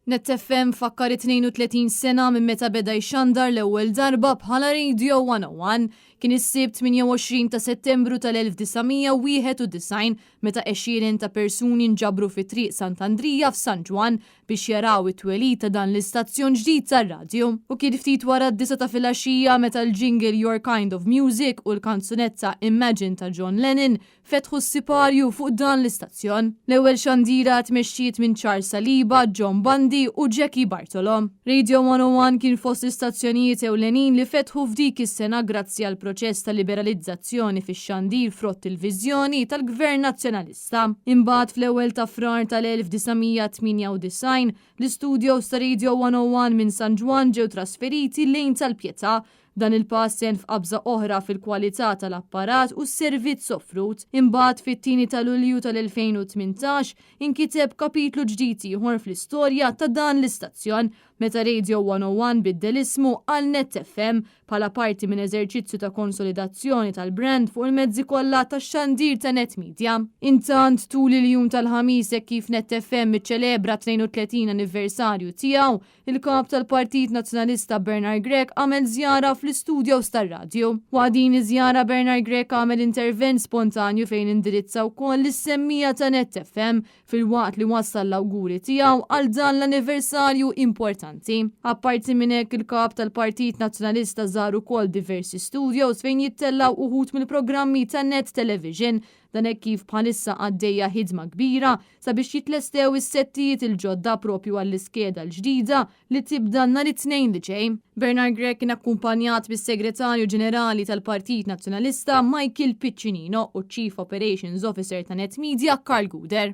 Net FM fakkar 32 sena minn meta beda jxandar l-ewwel darba bħala Radio 101 kien is-sibt 28 ta' Settembru tal-1991 meta għexieren ta' persuni nġabru fi triq Sant'Andrija f'San Ġwan biex jaraw it-twelid ta' dan l-istazzjon ġdid tar-radju. U kien ftit wara d-9 ta' filgħaxija meta l-jingle Your Kind of Music u l-kanzunetta Imagine ta' John Lennon fetħu s-siparju fuq dan l-istazzjon. L-ewwel xandira tmexxiet minn Charles Saliba, John Bundy u Jackie Bartolo. Radio 101 kien fost istazzjonijiet ewlenin li fetħu f'dik is-sena grazzi għal proċess ta' liberalizzazzjoni fix-xandir frott il-viżjoni tal-Gvern Nazzjonalista. Imbagħad fl-ewwel ta' frar tal-1998 l-istudios ta' Radio 101 minn San Ġwan ġew trasferiti lejn tal-Pjetà. Dan il-pass sen f'qabża oħra fil-kwalità tal-apparat u s-servizz offrut. Imbagħad fit-tieni ta' Lulju tal-2018 inkiteb kapitlu ġdid ieħor fl-istorja ta' dan l-istazzjon meta Radio 101 biddel ismu għal Net FM bħala parti minn eżerċizzju ta' konsolidazzjoni tal-brand fuq il-mezzi kollha tax-xandir ta' Net Media. Intant tul il-jum tal-ħamis hekk kif Net FM iċċelebra 32 anniversarju tiegħu, il-kap tal-Partit Nazzjonalista Bernard Grech għamel żjara fl-istudios tar-radju. Waqt din iż-żjara Bernard Grech għamel intervent spontanju fejn indirizza wkoll l-semmija ta' Net FM fil-waqt li wassal l-awguri tiegħu għal dan l-anniversarju importanti. Apparti minn hekk il-kap tal-Partit Nazzjonalista żar ukoll diversi studios fejn jittellaw uħud mill-programmi ta' Net Television dan hekk kif bħalissa għaddejja ħidma kbira sabiex jitlestew is-settijiet il-ġodda propju għall-iskeda l-ġdida li tibda nhar it-tnejn li ġej. Bernard Grech kien akkumpanjat bis-Segretarju Ġenerali tal-Partit Nazzjonalista Michael Piccinino u Chief Operations Officer ta' Net Media Carl Guder.